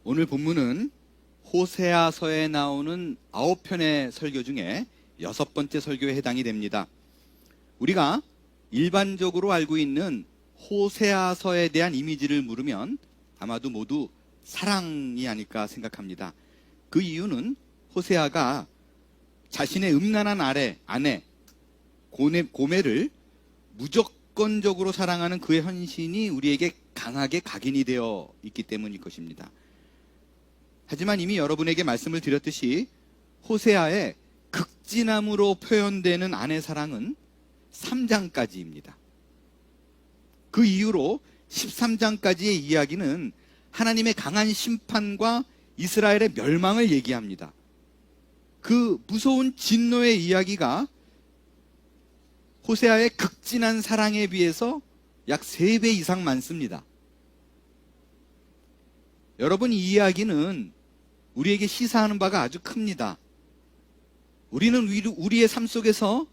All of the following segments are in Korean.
오늘 본문은 호세아서에 나오는 9편의 설교 중에 6번째 설교에 해당이 됩니다. 우리가 일반적으로 알고 있는 호세아서에 대한 이미지를 물으면 아마도 모두 사랑이 아닐까 생각합니다. 그 이유는 호세아가 자신의 음란한 아내 고멜을 무조건적으로 사랑하는 그의 헌신이 우리에게 강하게 각인이 되어 있기 때문일 것입니다. 하지만 이미 여러분에게 말씀을 드렸듯이 호세아의 극진함으로 표현되는 아내 사랑은 3장까지입니다. 그 이후로 13장까지의 이야기는 하나님의 강한 심판과 이스라엘의 멸망을 얘기합니다. 그 무서운 진노의 이야기가 호세아의 극진한 사랑에 비해서 약 3배 이상 많습니다. 여러분, 이 이야기는 우리에게 시사하는 바가 아주 큽니다. 우리는 우리의 삶 속에서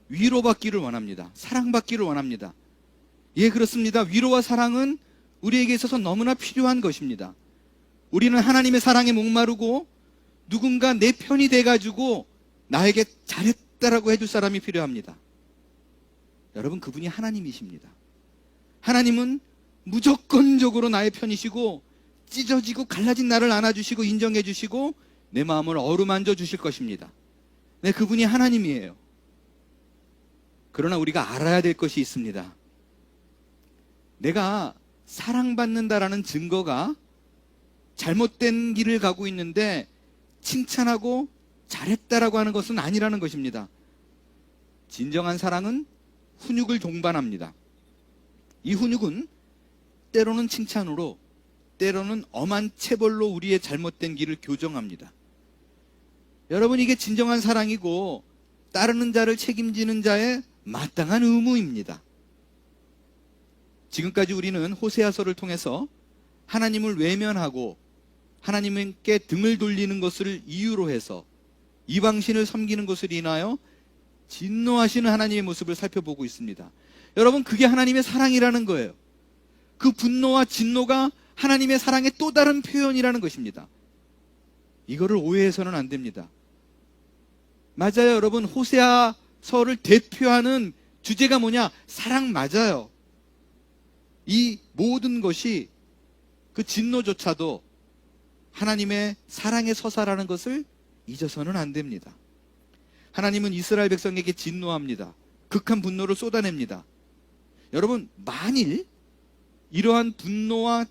위로받기를 원합니다. 사랑받기를 원합니다. 예, 그렇습니다. 위로와 사랑은 우리에게 있어서 너무나 필요한 것입니다. 우리는 하나님의 사랑에 목마르고 누군가 내 편이 돼가지고 나에게 잘했다라고 해줄 사람이 필요합니다. 여러분, 그분이 하나님이십니다. 하나님은 무조건적으로 나의 편이시고 찢어지고 갈라진 나를 안아주시고 인정해주시고 내 마음을 어루만져 주실 것입니다. 네, 그분이 하나님이에요. 그러나 우리가 알아야 될 것이 있습니다. 내가 사랑받는다라는 증거가 잘못된 길을 가고 있는데 칭찬하고 잘했다라고 하는 것은 아니라는 것입니다. 진정한 사랑은 훈육을 동반합니다. 이 훈육은 때로는 칭찬으로, 때로는 엄한 체벌로 우리의 잘못된 길을 교정합니다. 여러분, 이게 진정한 사랑이고 따르는 자를 책임지는 자의 마땅한 의무입니다. 지금까지 우리는 호세아서를 통해서 하나님을 외면하고 하나님께 등을 돌리는 것을 이유로 해서 이방신을 섬기는 것을 인하여 진노하시는 하나님의 모습을 살펴보고 있습니다. 여러분, 그게 하나님의 사랑이라는 거예요. 그 분노와 진노가 하나님의 사랑의 또 다른 표현이라는 것입니다. 이거를 오해해서는 안 됩니다. 맞아요, 여러분. 호세아서를 대표하는 주제가 뭐냐? 사랑 맞아요. 이 모든 것이, 그 진노조차도 하나님의 사랑의 서사라는 것을 잊어서는 안 됩니다. 하나님은 이스라엘 백성에게 진노합니다. 극한 분노를 쏟아냅니다. 여러분, 만일 이러한 분노와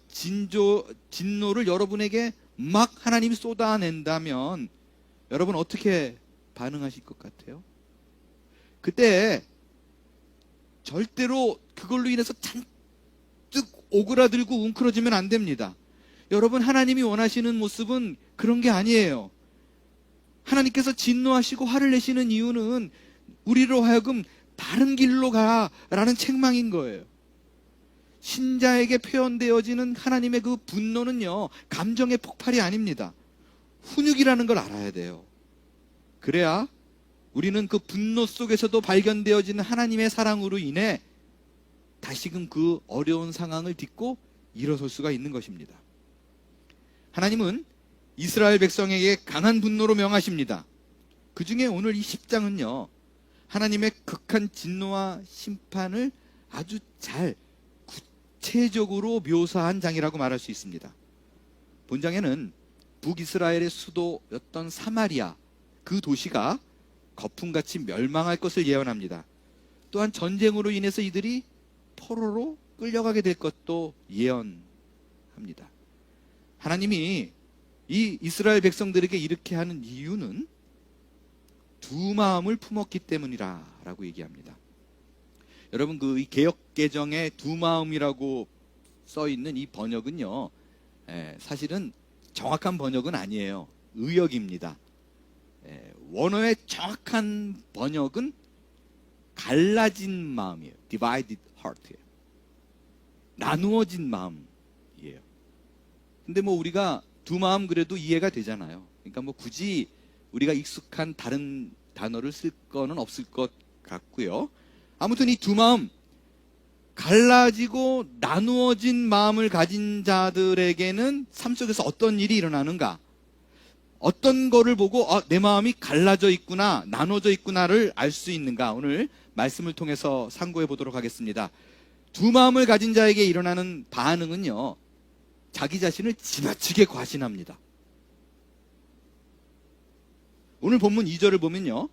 진노를 여러분에게 막 하나님이 쏟아낸다면 여러분 어떻게 반응하실 것 같아요? 그때 절대로 그걸로 인해서 잔뜩 오그라들고 웅크러지면 안 됩니다. 여러분, 하나님이 원하시는 모습은 그런 게 아니에요. 하나님께서 진노하시고 화를 내시는 이유는 우리로 하여금 다른 길로 가라는 책망인 거예요. 신자에게 표현되어지는 하나님의 그 분노는요, 감정의 폭발이 아닙니다. 훈육이라는 걸 알아야 돼요. 그래야 우리는 그 분노 속에서도 발견되어지는 하나님의 사랑으로 인해 다시금 그 어려운 상황을 딛고 일어설 수가 있는 것입니다. 하나님은 이스라엘 백성에게 강한 분노로 명하십니다. 그 중에 오늘 이 10장은요, 하나님의 극한 진노와 심판을 아주 잘 구체적으로 묘사한 장이라고 말할 수 있습니다. 본장에는 북이스라엘의 수도였던 사마리아, 그 도시가 거품같이 멸망할 것을 예언합니다. 또한 전쟁으로 인해서 이들이 포로로 끌려가게 될 것도 예언합니다. 하나님이 이 이스라엘 백성들에게 이렇게 하는 이유는 두 마음을 품었기 때문이라고 얘기합니다. 여러분, 그 개역개정에 두 마음이라고 써 있는 이 번역은요, 사실은 정확한 번역은 아니에요. 의역입니다. 원어의 정확한 번역은 갈라진 마음이에요. divided heart예요. 나누어진 마음이에요. 근데 뭐 우리가 두 마음 그래도 이해가 되잖아요. 그러니까 뭐 굳이 우리가 익숙한 다른 단어를 쓸 거는 없을 것 같고요. 아무튼 이 두 마음, 갈라지고 나누어진 마음을 가진 자들에게는 삶 속에서 어떤 일이 일어나는가? 어떤 거를 보고 내 마음이 갈라져 있구나, 나눠져 있구나를 알 수 있는가? 오늘 말씀을 통해서 상고해 보도록 하겠습니다. 두 마음을 가진 자에게 일어나는 반응은요, 자기 자신을 지나치게 과신합니다. 오늘 본문 2절을 보면요,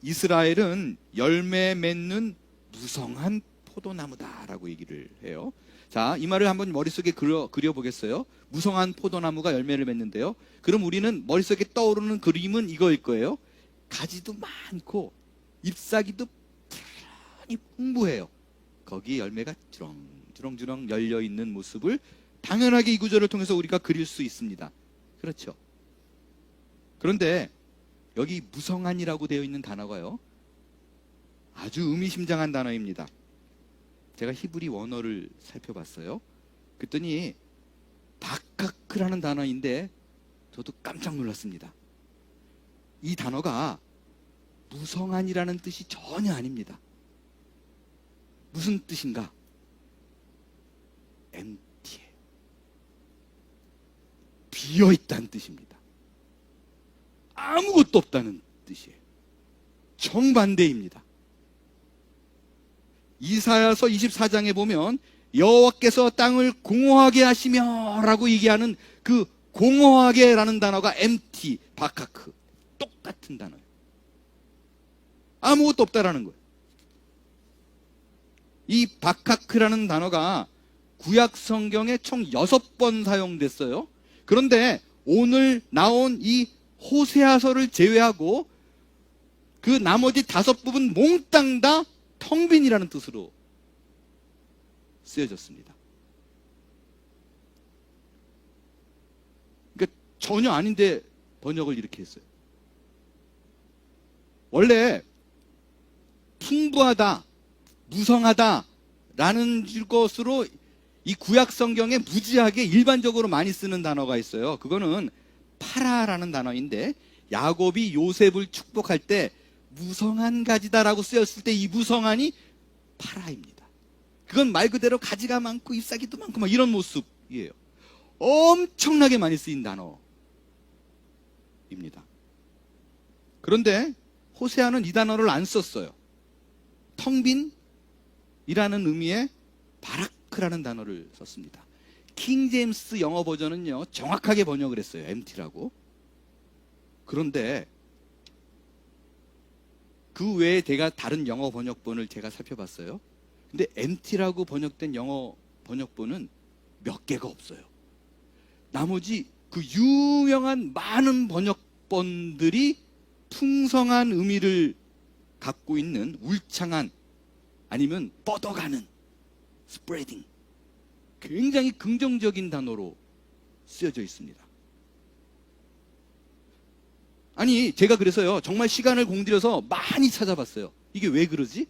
이스라엘은 열매 맺는 무성한 포도나무다라고 얘기를 해요. 자, 이 말을 한번 머릿속에 그려보겠어요. 무성한 포도나무가 열매를 맺는데요. 그럼 우리는 머릿속에 떠오르는 그림은 이거일 거예요. 가지도 많고 잎사귀도 부지런히 풍부해요. 거기에 열매가 주렁주렁 열려있는 모습을 당연하게 이 구절을 통해서 우리가 그릴 수 있습니다. 그렇죠. 그런데 여기 무성한이라고 되어 있는 단어가요, 아주 의미심장한 단어입니다. 제가 히브리 원어를 살펴봤어요. 그랬더니 바카크라는 단어인데 저도 깜짝 놀랐습니다. 이 단어가 무성한이라는 뜻이 전혀 아닙니다. 무슨 뜻인가? empty해. 비어있다는 뜻입니다. 아무것도 없다는 뜻이에요. 정반대입니다. 이사야서 24장에 보면 여호와께서 땅을 공허하게 하시며 라고 얘기하는 그 공허하게 라는 단어가 empty, 바카크, 똑같은 단어예요. 아무것도 없다라는 거예요. 이 바카크라는 단어가 구약 성경에 총 6번 사용됐어요. 그런데 오늘 나온 이 호세아서를 제외하고 그 나머지 5부분 몽땅 다 텅 빈이라는 뜻으로 쓰여졌습니다. 그러니까 전혀 아닌데 번역을 이렇게 했어요. 원래 풍부하다, 무성하다 라는 것으로 이 구약 성경에 무지하게 일반적으로 많이 쓰는 단어가 있어요. 그거는 파라라는 단어인데, 야곱이 요셉을 축복할 때 무성한 가지다라고 쓰였을 때 이 무성한이 파라입니다. 그건 말 그대로 가지가 많고 잎사귀도 많고 막 이런 모습이에요. 엄청나게 많이 쓰인 단어입니다. 그런데 호세아는 이 단어를 안 썼어요. 텅 빈이라는 의미의 바라크라는 단어를 썼습니다. 킹 제임스 영어 버전은요, 정확하게 번역을 했어요. empty라고. 그런데 그 외에 제가 다른 영어 번역본을 제가 살펴봤어요. 근데 empty라고 번역된 영어 번역본은 몇 개가 없어요. 나머지 그 유명한 많은 번역본들이 풍성한 의미를 갖고 있는 울창한, 아니면 뻗어가는, 스프레딩, 굉장히 긍정적인 단어로 쓰여져 있습니다. 아니, 제가 그래서요, 정말 시간을 공들여서 많이 찾아봤어요. 이게 왜 그러지?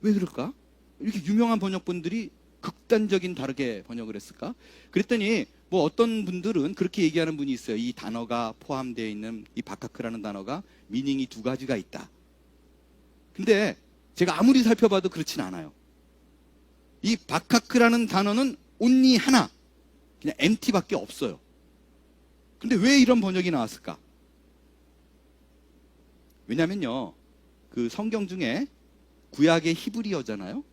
왜 그럴까? 이렇게 유명한 번역본들이 극단적인 다르게 번역을 했을까? 그랬더니 뭐 어떤 분들은 그렇게 얘기하는 분이 있어요. 이 단어가 포함되어 있는 이 바카크라는 단어가 미닝이 2가지가 있다. 근데 제가 아무리 살펴봐도 그렇진 않아요. 이 바카크라는 단어는 only 하나, 그냥 empty밖에 없어요. 근데 왜 이런 번역이 나왔을까? 왜냐면요, 그 성경 중에 구약의 히브리어잖아요.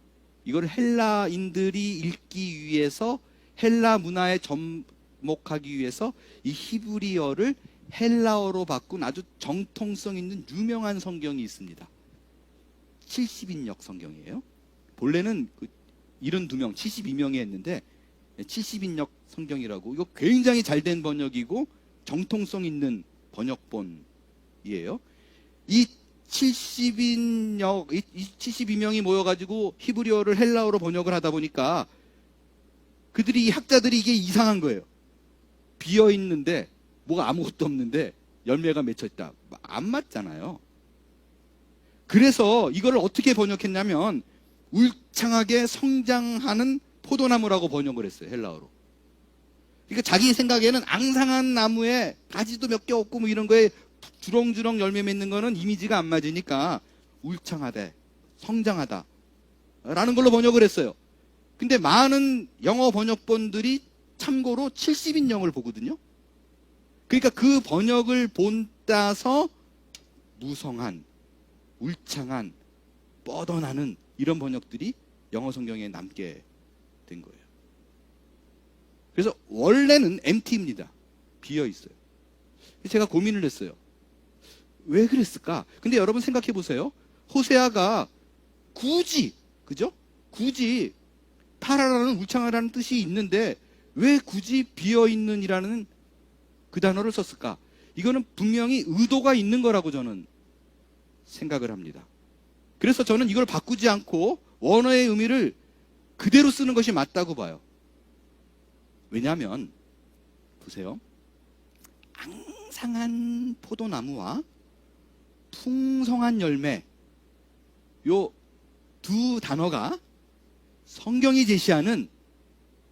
이걸 헬라인들이 읽기 위해서, 헬라 문화에 접목하기 위해서 이 히브리어를 헬라어로 바꾼 아주 정통성 있는 유명한 성경이 있습니다. 70인역 성경이에요. 본래는 72명, 72명이 했는데 70인역 성경이라고, 이거 굉장히 잘된 번역이고 정통성 있는 번역본이에요. 이 72명이 모여가지고 히브리어를 헬라어로 번역을 하다 보니까 이 학자들이 이게 이상한 거예요. 비어 있는데, 뭐가 아무것도 없는데 열매가 맺혀 있다. 안 맞잖아요. 그래서 이거를 어떻게 번역했냐면 울창하게 성장하는 포도나무라고 번역을 했어요. 헬라어로. 그러니까 자기 생각에는 앙상한 나무에 가지도 몇 개 없고 뭐 이런 거에 주렁주렁 열매 맺는 거는 이미지가 안 맞으니까 울창하다, 성장하다, 라는 걸로 번역을 했어요. 근데 많은 영어 번역본들이 참고로 70인용을 보거든요. 그러니까 그 번역을 본따서 무성한, 울창한, 뻗어나는 이런 번역들이 영어 성경에 남게 된 거예요. 그래서 원래는 empty입니다. 비어 있어요. 제가 고민을 했어요. 왜 그랬을까? 근데 여러분 생각해 보세요. 호세아가 굳이, 그죠? 굳이 파라라는 울창하라는 뜻이 있는데 왜 굳이 비어있는이라는 그 단어를 썼을까? 이거는 분명히 의도가 있는 거라고 저는 생각을 합니다. 그래서 저는 이걸 바꾸지 않고 원어의 의미를 그대로 쓰는 것이 맞다고 봐요. 왜냐하면 보세요. 앙상한 포도나무와 풍성한 열매, 요 두 단어가 성경이 제시하는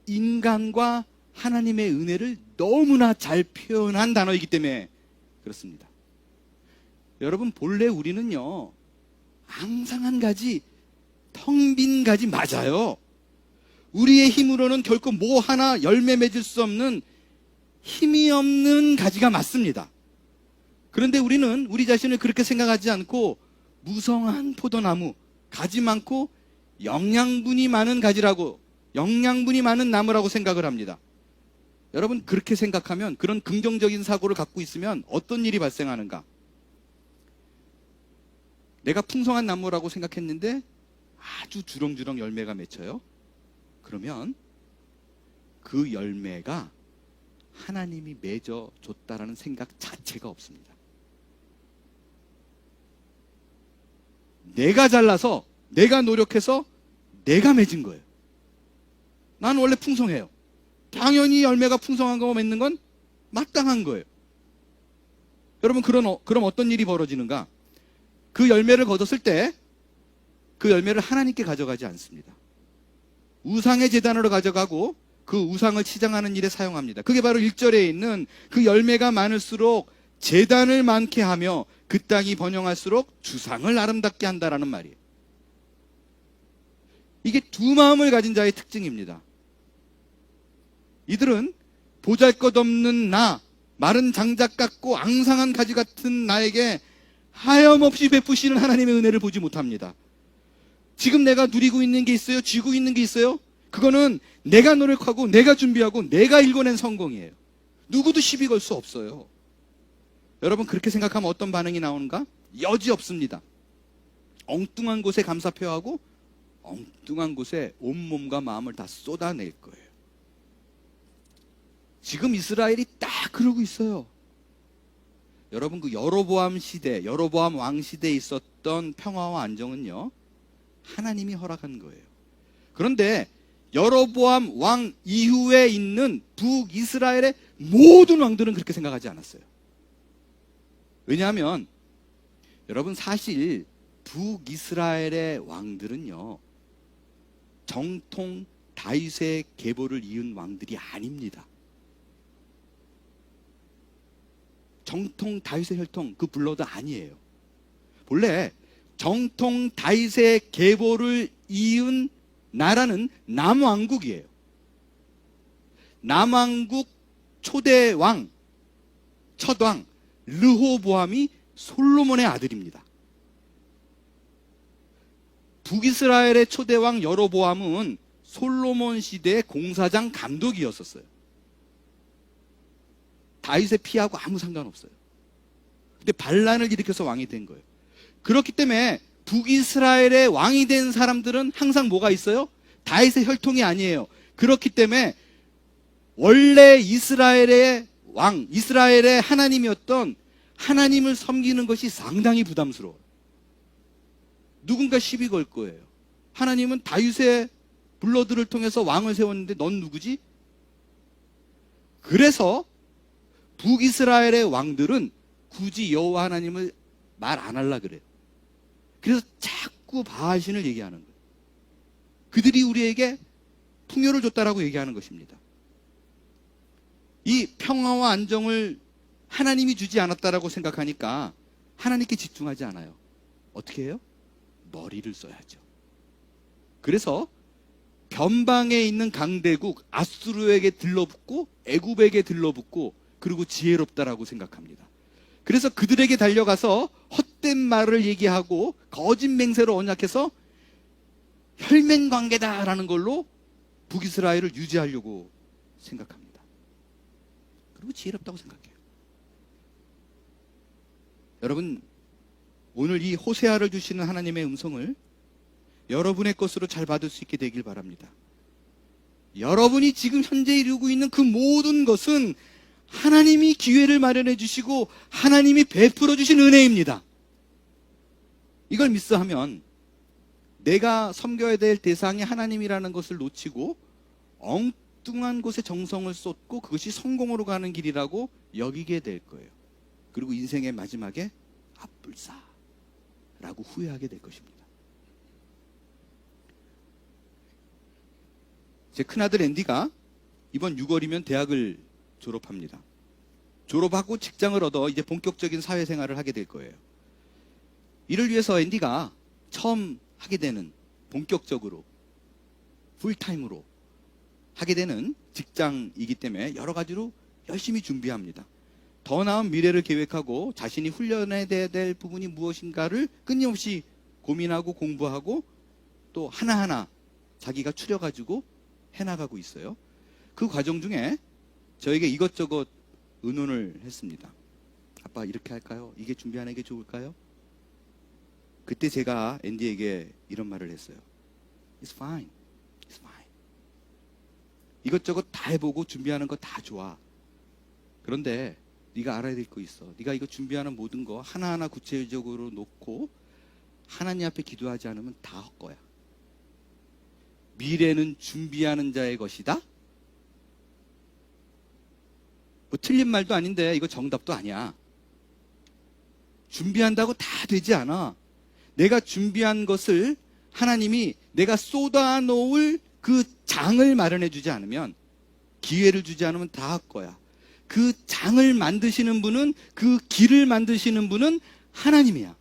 인간과 하나님의 은혜를 너무나 잘 표현한 단어이기 때문에 그렇습니다. 여러분, 본래 우리는요, 앙상한 가지, 텅 빈 가지 맞아요. 우리의 힘으로는 결코 뭐 하나 열매 맺을 수 없는 힘이 없는 가지가 맞습니다. 그런데 우리는 우리 자신을 그렇게 생각하지 않고 무성한 포도나무, 가지 많고 영양분이 많은 가지라고, 영양분이 많은 나무라고 생각을 합니다. 여러분, 그렇게 생각하면, 그런 긍정적인 사고를 갖고 있으면 어떤 일이 발생하는가? 내가 풍성한 나무라고 생각했는데 아주 주렁주렁 열매가 맺혀요. 그러면 그 열매가 하나님이 맺어줬다라는 생각 자체가 없습니다. 내가 잘나서, 내가 노력해서 내가 맺은 거예요. 난 원래 풍성해요. 당연히 열매가 풍성한 거 맺는 건 마땅한 거예요. 여러분, 그럼 어떤 일이 벌어지는가? 그 열매를 거뒀을 때 그 열매를 하나님께 가져가지 않습니다. 우상의 제단으로 가져가고 그 우상을 치장하는 일에 사용합니다. 그게 바로 1절에 있는 그 열매가 많을수록 제단을 많게 하며 그 땅이 번영할수록 주상을 아름답게 한다라는 말이에요. 이게 두 마음을 가진 자의 특징입니다. 이들은 보잘것없는 나, 마른 장작 같고 앙상한 가지 같은 나에게 하염없이 베푸시는 하나님의 은혜를 보지 못합니다. 지금 내가 누리고 있는 게 있어요? 쥐고 있는 게 있어요? 그거는 내가 노력하고 내가 준비하고 내가 일궈낸 성공이에요. 누구도 시비 걸 수 없어요. 여러분, 그렇게 생각하면 어떤 반응이 나오는가? 여지없습니다. 엉뚱한 곳에 감사표하고 엉뚱한 곳에 온몸과 마음을 다 쏟아낼 거예요. 지금 이스라엘이 딱 그러고 있어요. 여러분, 그 여로보암 시대, 여로보암 왕 시대에 있었던 평화와 안정은요, 하나님이 허락한 거예요. 그런데 여로보암 왕 이후에 있는 북이스라엘의 모든 왕들은 그렇게 생각하지 않았어요. 왜냐하면 여러분, 사실 북이스라엘의 왕들은요, 정통 다윗의 계보를 이은 왕들이 아닙니다. 정통 다윗의 혈통, 그 블러드 아니에요. 본래 정통 다윗의 계보를 이은 나라는 남왕국이에요. 남왕국 초대왕, 첫왕 르호보암이 솔로몬의 아들입니다. 북이스라엘의 초대왕 여로보암은 솔로몬 시대의 공사장 감독이었었어요. 다윗의 피하고 아무 상관없어요. 근데 반란을 일으켜서 왕이 된 거예요. 그렇기 때문에 북이스라엘의 왕이 된 사람들은 항상 뭐가 있어요? 다윗의 혈통이 아니에요. 그렇기 때문에 원래 이스라엘의 왕, 이스라엘의 하나님이었던 하나님을 섬기는 것이 상당히 부담스러워요. 누군가 시비 걸 거예요. 하나님은 다윗의 블러드를 통해서 왕을 세웠는데 넌 누구지? 그래서 북이스라엘의 왕들은 굳이 여호와 하나님을 말 안 하려고 그래요. 그래서 자꾸 바알신을 얘기하는 거예요. 그들이 우리에게 풍요를 줬다라고 얘기하는 것입니다. 이 평화와 안정을 하나님이 주지 않았다라고 생각하니까 하나님께 집중하지 않아요. 어떻게 해요? 머리를 써야죠. 그래서 변방에 있는 강대국 아수르에게 들러붙고 애굽에게 들러붙고 그리고 지혜롭다라고 생각합니다. 그래서 그들에게 달려가서 헛된 말을 얘기하고 거짓 맹세로 언약해서 혈맹 관계다라는 걸로 북이스라엘을 유지하려고 생각합니다. 그리고 지혜롭다고 생각해요. 여러분, 오늘 이 호세아를 주시는 하나님의 음성을 여러분의 것으로 잘 받을 수 있게 되길 바랍니다. 여러분이 지금 현재 이루고 있는 그 모든 것은 하나님이 기회를 마련해 주시고 하나님이 베풀어 주신 은혜입니다. 이걸 미스하면 내가 섬겨야 될 대상이 하나님이라는 것을 놓치고 엉뚱한 곳에 정성을 쏟고 그것이 성공으로 가는 길이라고 여기게 될 거예요. 그리고 인생의 마지막에 앞불사라고 후회하게 될 것입니다. 제 큰아들 앤디가 이번 6월이면 대학을 졸업합니다. 졸업하고 직장을 얻어 이제 본격적인 사회생활을 하게 될 거예요. 이를 위해서 앤디가 처음 하게 되는 본격적으로 풀타임으로 하게 되는 직장이기 때문에 여러 가지로 열심히 준비합니다. 더 나은 미래를 계획하고 자신이 훈련해야 될 부분이 무엇인가를 끊임없이 고민하고 공부하고 또 하나하나 자기가 추려가지고 해나가고 있어요. 그 과정 중에 저에게 이것저것 의논을 했습니다. 아빠 이렇게 할까요? 이게 준비하는 게 좋을까요? 그때 제가 앤디에게 이런 말을 했어요. It's fine. It's fine. 이것저것 다 해보고 준비하는 거 다 좋아. 그런데 네가 알아야 될 거 있어. 네가 이거 준비하는 모든 거 하나하나 구체적으로 놓고 하나님 앞에 기도하지 않으면 다 헛거야. 미래는 준비하는 자의 것이다. 뭐 틀린 말도 아닌데 이거 정답도 아니야. 준비한다고 다 되지 않아. 내가 준비한 것을 하나님이 내가 쏟아 놓을 그 장을 마련해 주지 않으면, 기회를 주지 않으면 다 헛거야. 그 장을 만드시는 분은, 그 길을 만드시는 분은 하나님이야.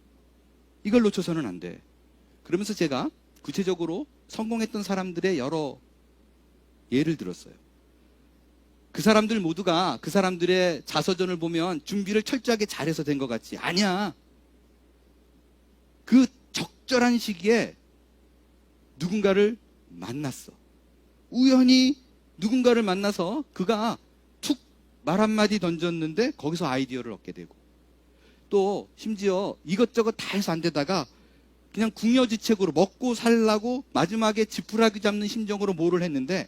이걸 놓쳐서는 안 돼. 그러면서 제가 구체적으로 성공했던 사람들의 여러 예를 들었어요. 그 사람들 모두가 그 사람들의 자서전을 보면 준비를 철저하게 잘해서 된 것 같지. 아니야. 그 적절한 시기에 누군가를 만났어. 우연히 누군가를 만나서 그가 툭 말 한마디 던졌는데 거기서 아이디어를 얻게 되고, 또 심지어 이것저것 다 해서 안 되다가 그냥 궁여지책으로 먹고 살라고 마지막에 지푸라기 잡는 심정으로 뭐를 했는데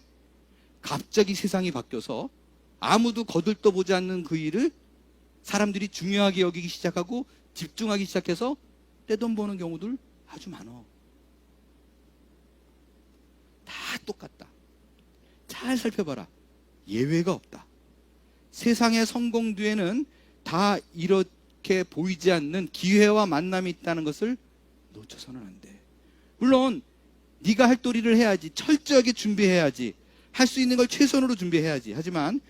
갑자기 세상이 바뀌어서 아무도 거들떠보지 않는 그 일을 사람들이 중요하게 여기기 시작하고 집중하기 시작해서 떼돈 버는 경우들 아주 많아. 다 똑같다. 잘 살펴봐라. 예외가 없다. 세상의 성공 뒤에는 다 이렇게 보이지 않는 기회와 만남이 있다는 것을 놓쳐서는 안 돼. 물론 네가 할 도리를 해야지. 철저하게 준비해야지. 할 수 있는 걸 최선으로 준비해야지. 하지만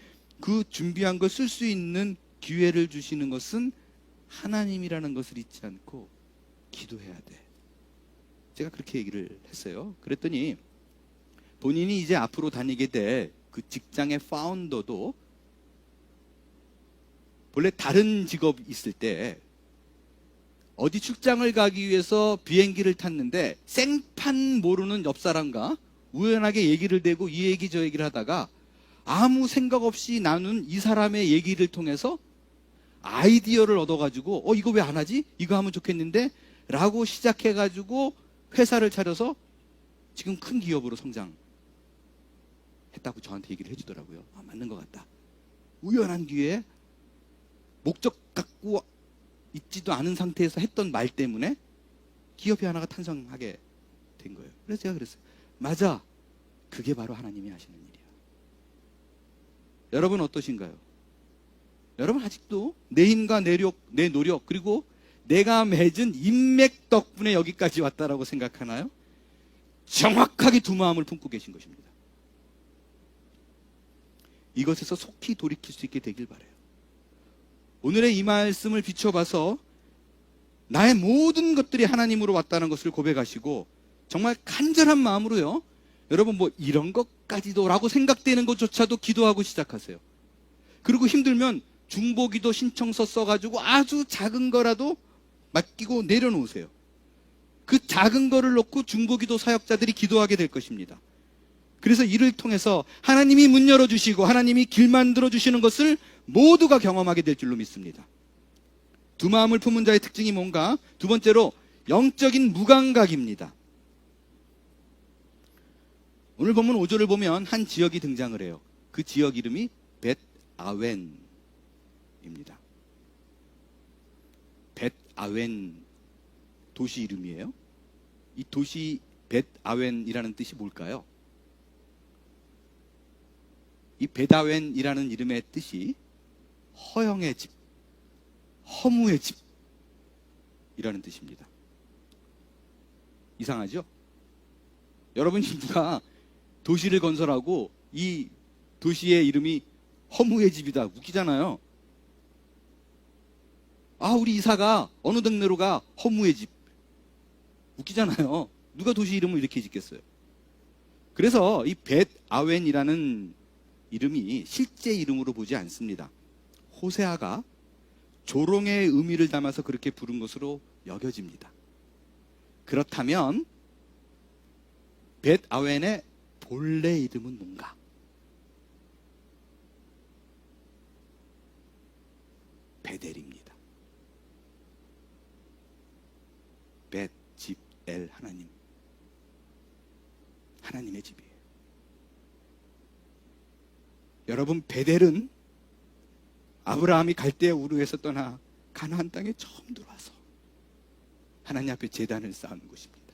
그 준비한 걸 쓸 수 있는 기회를 주시는 것은 하나님이라는 것을 잊지 않고 기도해야 돼. 제가 그렇게 얘기를 했어요. 그랬더니 본인이 이제 앞으로 다니게 될 그 직장의 파운더도 원래 다른 직업이 있을 때 어디 출장을 가기 위해서 비행기를 탔는데 생판 모르는 옆 사람과 우연하게 얘기를 대고 이 얘기 저 얘기를 하다가 아무 생각 없이 나눈 이 사람의 얘기를 통해서 아이디어를 얻어가지고 이거 왜 안 하지? 이거 하면 좋겠는데? 라고 시작해가지고 회사를 차려서 지금 큰 기업으로 성장했다고 저한테 얘기를 해주더라고요. 맞는 것 같다. 우연한 기회에 목적 갖고 있지도 않은 상태에서 했던 말 때문에 기업이 하나가 탄생하게 된 거예요. 그래서 제가 그랬어요. 맞아. 그게 바로 하나님이 하시는 일이야. 여러분 어떠신가요? 여러분 아직도 내 힘과 내 노력 그리고 내가 맺은 인맥 덕분에 여기까지 왔다라고 생각하나요? 정확하게 두 마음을 품고 계신 것입니다. 이것에서 속히 돌이킬 수 있게 되길 바라요. 오늘의 이 말씀을 비춰봐서 나의 모든 것들이 하나님으로 왔다는 것을 고백하시고 정말 간절한 마음으로요. 여러분 뭐 이런 것까지도 라고 생각되는 것조차도 기도하고 시작하세요. 그리고 힘들면 중보기도 신청서 써가지고 아주 작은 거라도 맡기고 내려놓으세요. 그 작은 거를 놓고 중보기도 사역자들이 기도하게 될 것입니다. 그래서 이를 통해서 하나님이 문 열어주시고 하나님이 길 만들어주시는 것을 모두가 경험하게 될 줄로 믿습니다. 두 마음을 품은 자의 특징이 뭔가? 두 번째로 영적인 무감각입니다. 오늘 본문 5절을 보면 한 지역이 등장을 해요. 그 지역 이름이 벳아웬입니다. 벳아웬 도시 이름이에요. 이 도시 벳아웬이라는 뜻이 뭘까요? 이 벳아웬이라는 이름의 뜻이 허영의 집, 허무의 집이라는 뜻입니다. 이상하죠? 여러분 누가 도시를 건설하고 이 도시의 이름이 허무의 집이다. 웃기잖아요. 아, 우리 이사가 어느 동네로 가? 허무의 집. 웃기잖아요. 누가 도시 이름을 이렇게 짓겠어요? 그래서 이 벳아웬이라는 이름이 실제 이름으로 보지 않습니다. 호세아가 조롱의 의미를 담아서 그렇게 부른 것으로 여겨집니다. 그렇다면 벳아웬의 본래 이름은 뭔가? 베델입니다. 벳, 집, 엘, 하나님. 하나님의 집이에요. 여러분, 베델은 아브라함이 갈대아 우르에서 떠나 가나안 땅에 처음 들어와서 하나님 앞에 제단을 쌓는 곳입니다.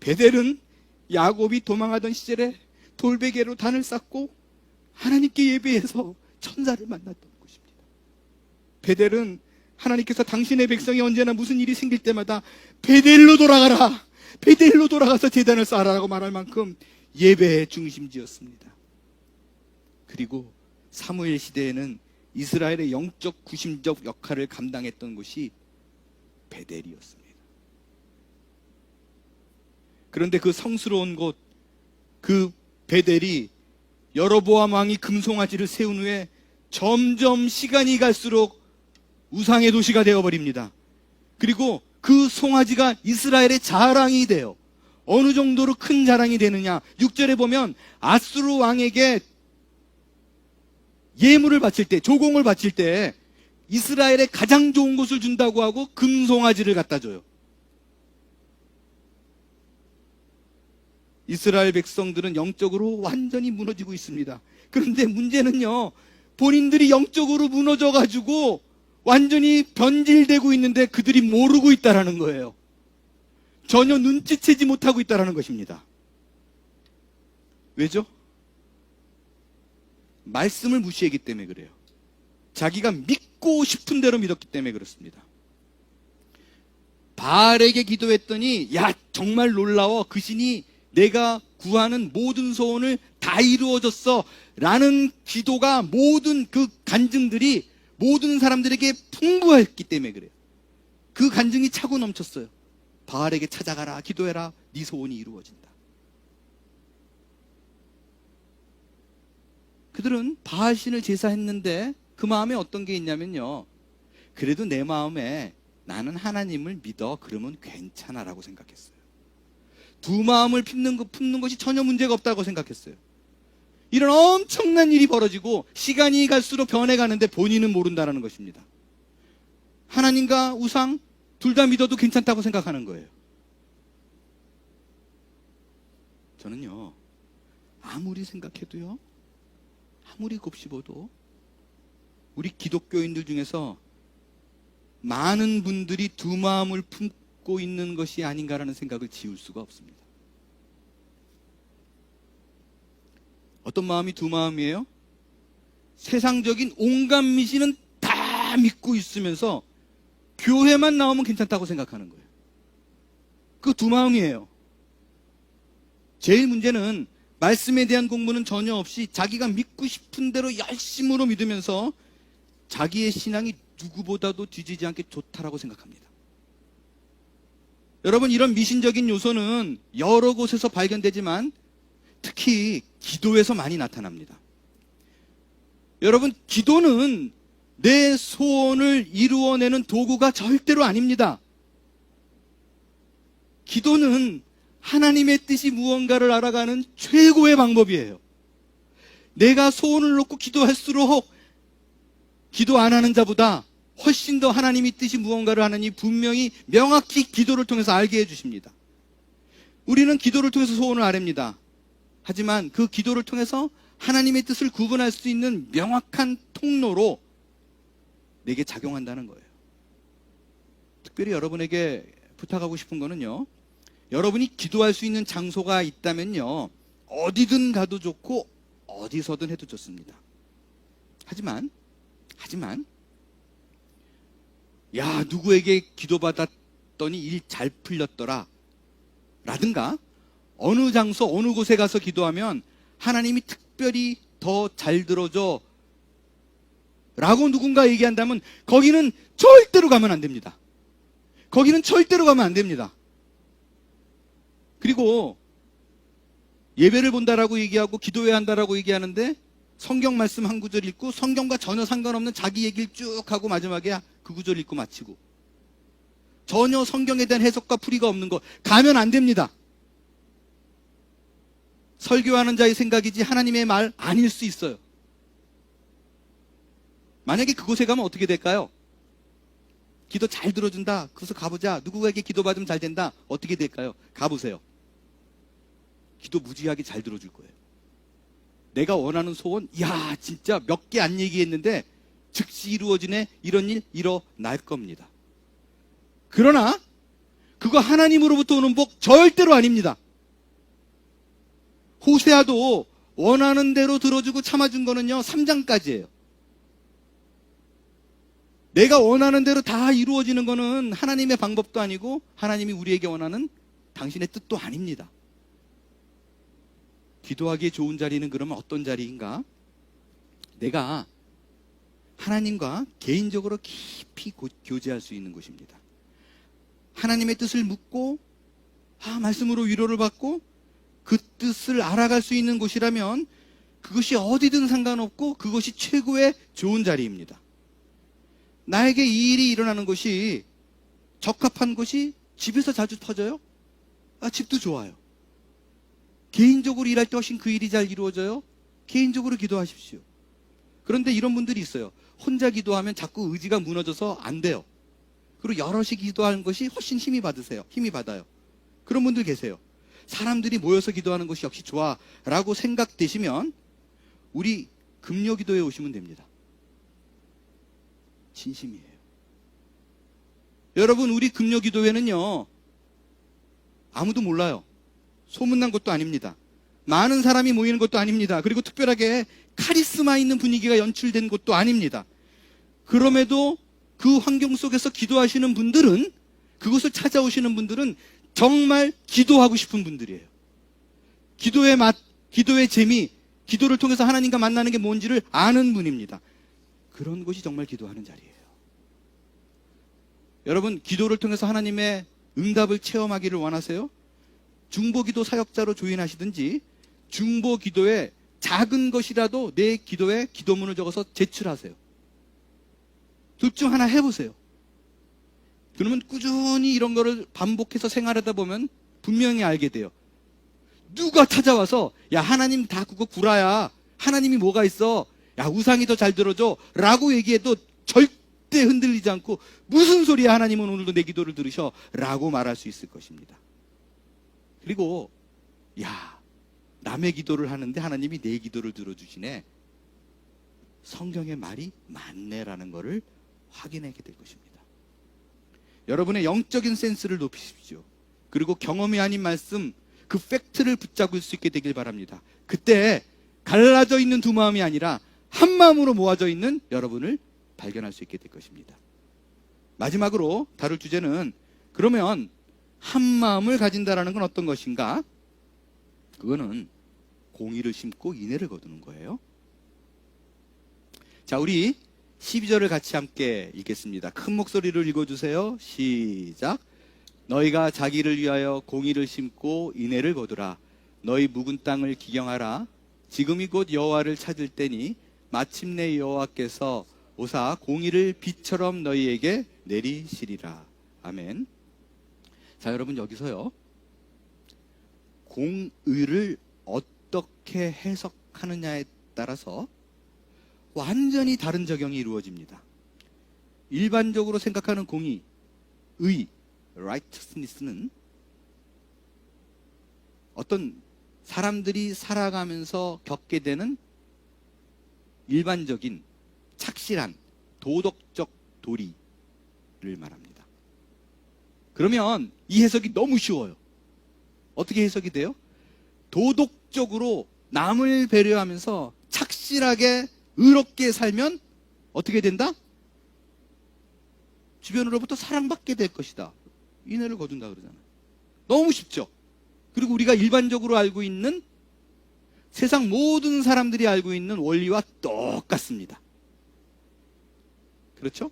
베델은 야곱이 도망하던 시절에 돌베개로 단을 쌓고 하나님께 예배해서 천사를 만났던 곳입니다. 베델은 하나님께서 당신의 백성이 언제나 무슨 일이 생길 때마다 베델로 돌아가라, 베델로 돌아가서 제단을 쌓아라라고 말할 만큼 예배의 중심지였습니다. 그리고 사무엘 시대에는 이스라엘의 영적 구심적 역할을 감당했던 곳이 베델이었습니다. 그런데 그 성스러운 곳, 그 베델이 여로보암 왕이 금송아지를 세운 후에 점점 시간이 갈수록 우상의 도시가 되어버립니다. 그리고 그 송아지가 이스라엘의 자랑이 돼요. 어느 정도로 큰 자랑이 되느냐? 6절에 보면 아수르 왕에게 예물을 바칠 때, 조공을 바칠 때 이스라엘의 가장 좋은 것을 준다고 하고 금송아지를 갖다 줘요. 이스라엘 백성들은 영적으로 완전히 무너지고 있습니다. 그런데 문제는요, 본인들이 영적으로 무너져가지고 완전히 변질되고 있는데 그들이 모르고 있다라는 거예요. 전혀 눈치채지 못하고 있다라는 것입니다. 왜죠? 말씀을 무시했기 때문에 그래요. 자기가 믿고 싶은 대로 믿었기 때문에 그렇습니다. 바알에게 기도했더니 야, 정말 놀라워. 그 신이 내가 구하는 모든 소원을 다 이루어졌어 라는 기도가 모든 그 간증들이 모든 사람들에게 풍부했기 때문에 그래요. 그 간증이 차고 넘쳤어요. 바알에게 찾아가라, 기도해라, 네 소원이 이루어진다. 그들은 바알 신을 제사했는데 그 마음에 어떤 게 있냐면요, 그래도 내 마음에 나는 하나님을 믿어, 그러면 괜찮아 라고 생각했어요. 두 마음을 품는 것이 전혀 문제가 없다고 생각했어요. 이런 엄청난 일이 벌어지고 시간이 갈수록 변해가는데 본인은 모른다는 것입니다. 하나님과 우상 둘 다 믿어도 괜찮다고 생각하는 거예요. 저는요, 아무리 생각해도요, 아무리 곱씹어도 우리 기독교인들 중에서 많은 분들이 두 마음을 품고 있는 것이 아닌가라는 생각을 지울 수가 없습니다. 어떤 마음이 두 마음이에요? 세상적인 온갖 미신은 다 믿고 있으면서 교회만 나오면 괜찮다고 생각하는 거예요. 그 두 마음이에요. 제일 문제는 말씀에 대한 공부는 전혀 없이 자기가 믿고 싶은 대로 열심으로 믿으면서 자기의 신앙이 누구보다도 뒤지지 않게 좋다라고 생각합니다. 여러분, 이런 미신적인 요소는 여러 곳에서 발견되지만 특히 기도에서 많이 나타납니다. 여러분, 기도는 내 소원을 이루어내는 도구가 절대로 아닙니다. 기도는 하나님의 뜻이 무언가를 알아가는 최고의 방법이에요. 내가 소원을 놓고 기도할수록 기도 안 하는 자보다 훨씬 더 하나님의 뜻이 무언가를 하느니 분명히 명확히 기도를 통해서 알게 해주십니다. 우리는 기도를 통해서 소원을 아랍니다. 하지만 그 기도를 통해서 하나님의 뜻을 구분할 수 있는 명확한 통로로 내게 작용한다는 거예요. 특별히 여러분에게 부탁하고 싶은 거는요, 여러분이 기도할 수 있는 장소가 있다면요, 어디든 가도 좋고 어디서든 해도 좋습니다. 하지만 야, 누구에게 기도받았더니 일 잘 풀렸더라 라든가 어느 장소 어느 곳에 가서 기도하면 하나님이 특별히 더 잘 들어줘 라고 누군가 얘기한다면 거기는 절대로 가면 안 됩니다. 거기는 절대로 가면 안 됩니다. 그리고 예배를 본다라고 얘기하고 기도해야 한다라고 얘기하는데 성경 말씀 한 구절 읽고 성경과 전혀 상관없는 자기 얘기를 쭉 하고 마지막에 그 구절 읽고 마치고 전혀 성경에 대한 해석과 풀이가 없는 거 가면 안 됩니다. 설교하는 자의 생각이지 하나님의 말 아닐 수 있어요. 만약에 그곳에 가면 어떻게 될까요? 기도 잘 들어준다. 그래서 가보자. 누구에게 기도받으면 잘 된다. 어떻게 될까요? 가보세요. 기도 무지하게 잘 들어줄 거예요. 내가 원하는 소원, 야, 진짜 몇 개 안 얘기했는데 즉시 이루어지네. 이런 일 일어날 겁니다. 그러나 그거 하나님으로부터 오는 복 절대로 아닙니다. 호세아도 원하는 대로 들어주고 참아준 거는요, 3장까지예요. 내가 원하는 대로 다 이루어지는 거는 하나님의 방법도 아니고 하나님이 우리에게 원하는 당신의 뜻도 아닙니다. 기도하기에 좋은 자리는 그러면 어떤 자리인가? 내가 하나님과 개인적으로 깊이 교제할 수 있는 곳입니다. 하나님의 뜻을 묻고 말씀으로 위로를 받고 그 뜻을 알아갈 수 있는 곳이라면 그것이 어디든 상관없고 그것이 최고의 좋은 자리입니다. 나에게 이 일이 일어나는 것이 적합한 것이 집에서 자주 터져요? 집도 좋아요. 개인적으로 일할 때 훨씬 그 일이 잘 이루어져요? 개인적으로 기도하십시오. 그런데 이런 분들이 있어요. 혼자 기도하면 자꾸 의지가 무너져서 안 돼요. 그리고 여럿이 기도하는 것이 훨씬 힘이 받아요. 그런 분들 계세요. 사람들이 모여서 기도하는 것이 역시 좋아라고 생각되시면 우리 금요기도에 오시면 됩니다. 진심이에요. 여러분, 우리 금요기도회는요, 아무도 몰라요. 소문난 것도 아닙니다. 많은 사람이 모이는 것도 아닙니다. 그리고 특별하게 카리스마 있는 분위기가 연출된 것도 아닙니다. 그럼에도 그 환경 속에서 기도하시는 분들은, 그곳을 찾아오시는 분들은 정말 기도하고 싶은 분들이에요. 기도의 맛, 기도의 재미, 기도를 통해서 하나님과 만나는 게 뭔지를 아는 분입니다. 그런 곳이 정말 기도하는 자리예요. 여러분, 기도를 통해서 하나님의 응답을 체험하기를 원하세요? 중보기도 사역자로 조인하시든지 중보기도에 작은 것이라도 내 기도에 기도문을 적어서 제출하세요. 둘 중 하나 해보세요. 그러면 꾸준히 이런 거를 반복해서 생활하다 보면 분명히 알게 돼요. 누가 찾아와서 야, 하나님 다 그거 구라야, 하나님이 뭐가 있어, 야, 우상이 더 잘 들어줘 라고 얘기해도 절대 흔들리지 않고 무슨 소리야, 하나님은 오늘도 내 기도를 들으셔 라고 말할 수 있을 것입니다. 그리고 야, 남의 기도를 하는데 하나님이 내 기도를 들어주시네, 성경의 말이 맞네라는 것을 확인하게 될 것입니다. 여러분의 영적인 센스를 높이십시오. 그리고 경험이 아닌 말씀, 그 팩트를 붙잡을 수 있게 되길 바랍니다. 그때 갈라져 있는 두 마음이 아니라 한 마음으로 모아져 있는 여러분을 발견할 수 있게 될 것입니다. 마지막으로 다룰 주제는, 그러면 한 마음을 가진다라는 건 어떤 것인가? 그거는 공의를 심고 인애를 거두는 거예요. 자, 우리 12절을 같이 함께 읽겠습니다. 큰 목소리로 읽어주세요. 시작. 너희가 자기를 위하여 공의를 심고 인애를 거두라. 너희 묵은 땅을 기경하라. 지금이 곧 여호와를 찾을 때니 마침내 여호와께서 오사 공의를 비처럼 너희에게 내리시리라. 아멘. 자, 여러분, 여기서요, 공의를 어떻게 해석하느냐에 따라서 완전히 다른 적용이 이루어집니다. 일반적으로 생각하는 공의, 의, righteousness는 어떤 사람들이 살아가면서 겪게 되는 일반적인 착실한 도덕적 도리를 말합니다. 그러면 이 해석이 너무 쉬워요. 어떻게 해석이 돼요? 도덕적으로 남을 배려하면서 착실하게 의롭게 살면 어떻게 된다? 주변으로부터 사랑받게 될 것이다. 인애를 거둔다 그러잖아요. 너무 쉽죠? 그리고 우리가 일반적으로 알고 있는, 세상 모든 사람들이 알고 있는 원리와 똑같습니다. 그렇죠?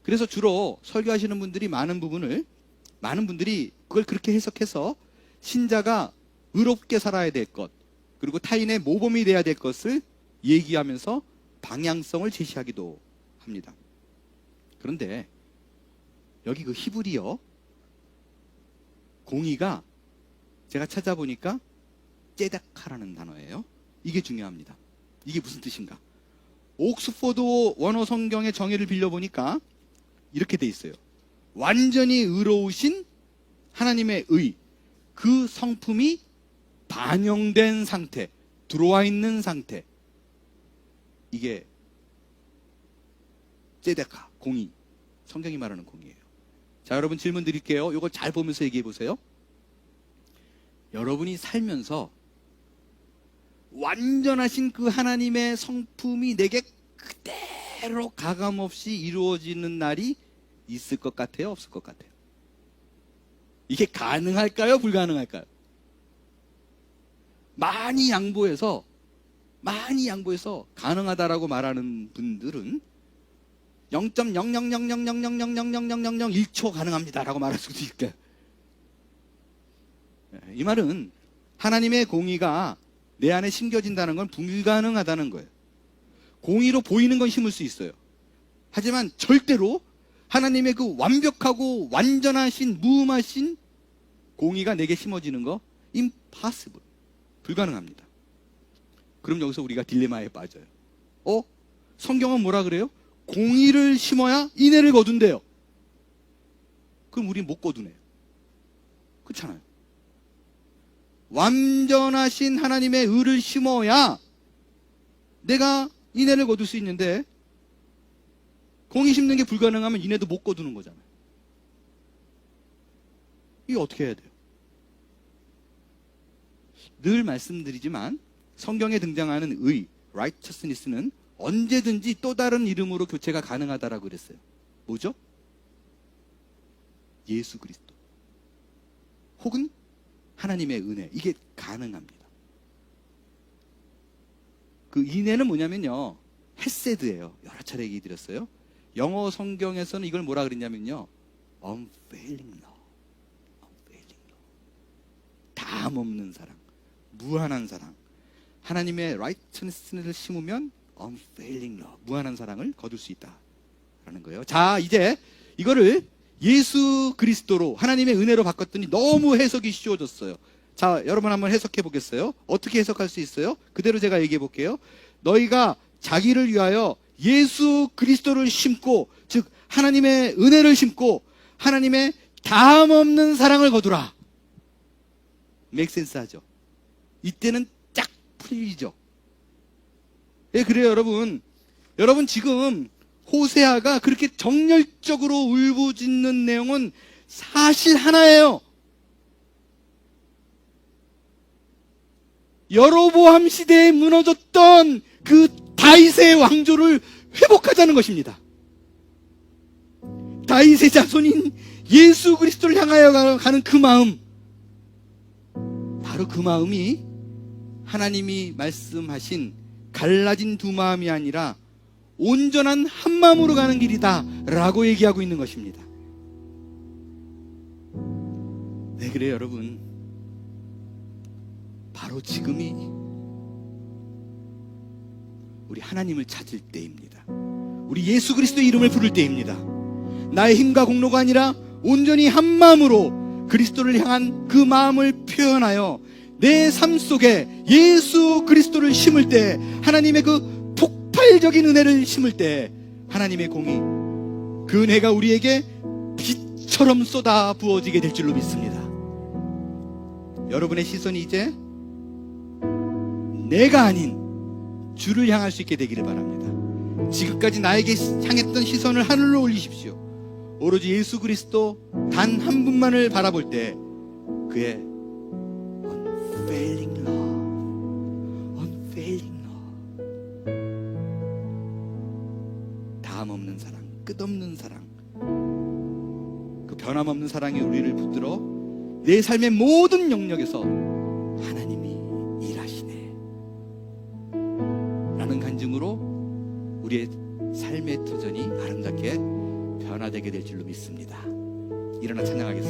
그래서 주로 설교하시는 분들이 많은 분들이 그걸 그렇게 해석해서 신자가 의롭게 살아야 될 것, 그리고 타인의 모범이 돼야 될 것을 얘기하면서 방향성을 제시하기도 합니다. 그런데 여기 그 히브리어 공의가 제가 찾아보니까 째다카라는 단어예요. 이게 중요합니다. 이게 무슨 뜻인가? 옥스포드 원어 성경의 정의를 빌려보니까 이렇게 돼 있어요. 완전히 의로우신 하나님의 의, 그 성품이 반영된 상태, 들어와 있는 상태, 이게 째데카, 공의, 성경이 말하는 공의예요. 자, 여러분, 질문 드릴게요. 이거 잘 보면서 얘기해 보세요. 여러분이 살면서 완전하신 그 하나님의 성품이 내게 그대로 가감없이 이루어지는 날이 있을 것 같아요? 없을 것 같아요? 이게 가능할까요? 불가능할까요? 많이 양보해서 가능하다라고 말하는 분들은 0.00000000001초 가능합니다라고 말할 수도 있게. 이 말은 하나님의 공의가 내 안에 심겨진다는 건 불가능하다는 거예요. 공의로 보이는 건 심을 수 있어요. 하지만 절대로 하나님의 그 완벽하고 완전하신 무음하신 공의가 내게 심어지는 거 impossible, 불가능합니다. 그럼 여기서 우리가 딜레마에 빠져요. 성경은 뭐라 그래요? 공의를 심어야 인애를 거둔대요. 그럼 우리는 못 거두네요. 그렇잖아요. 완전하신 하나님의 의를 심어야 내가 인애를 거둘 수 있는데, 공의 심는 게 불가능하면 인애도 못 거두는 거잖아요. 이게 어떻게 해야 돼요? 늘 말씀드리지만 성경에 등장하는 의, righteousness는 언제든지 또 다른 이름으로 교체가 가능하다라고 그랬어요. 뭐죠? 예수 그리스도 혹은 하나님의 은혜, 이게 가능합니다. 그 인애는 뭐냐면요, 헤세드예요. 여러 차례 얘기 드렸어요. 영어 성경에서는 이걸 뭐라 그랬냐면요, unfailing love, unfailing love. 담 없는 사랑, 무한한 사랑. 하나님의 righteousness를 심으면 unfailing love, 무한한 사랑을 거둘 수 있다라는 거예요. 자, 이제 이거를 예수 그리스도로, 하나님의 은혜로 바꿨더니 너무 해석이 쉬워졌어요. 자, 여러분 한번 해석해 보겠어요? 어떻게 해석할 수 있어요? 그대로 제가 얘기해 볼게요. 너희가 자기를 위하여 예수 그리스도를 심고, 즉 하나님의 은혜를 심고 하나님의 다음 없는 사랑을 거두라. 맥센스 하죠? 이때는 쫙 풀리죠. 예, 그래요, 여러분. 여러분, 지금 호세아가 그렇게 정열적으로 울부짖는 내용은 사실 하나예요. 여로보암 시대에 무너졌던 그 다윗의 왕조를 회복하자는 것입니다. 다윗의 자손인 예수 그리스도를 향하여 가는 그 마음, 바로 그 마음이 하나님이 말씀하신 갈라진 두 마음이 아니라 온전한 한 마음으로 가는 길이다 라고 얘기하고 있는 것입니다. 왜 그래요, 여러분? 바로 지금이 우리 하나님을 찾을 때입니다. 우리 예수 그리스도의 이름을 부를 때입니다. 나의 힘과 공로가 아니라 온전히 한 마음으로 그리스도를 향한 그 마음을 표현하여 내 삶 속에 예수 그리스도를 심을 때, 하나님의 그 폭발적인 은혜를 심을 때 하나님의 공이, 그 은혜가 우리에게 빛처럼 쏟아 부어지게 될 줄로 믿습니다. 여러분의 시선이 이제 내가 아닌 주를 향할 수 있게 되기를 바랍니다. 지금까지 나에게 향했던 시선을 하늘로 올리십시오. 오로지 예수 그리스도 단 한 분만을 바라볼 때 그의 unfailing love, unfailing love, 다함 없는 사랑, 끝없는 사랑, 그 변함없는 사랑이 우리를 붙들어 내 삶의 모든 영역에서 하나님이 일하시네 라는 간증으로 우리의 삶의 터전이 아름답게 변화되게 될 줄로 믿습니다. 일어나 찬양하겠습니다.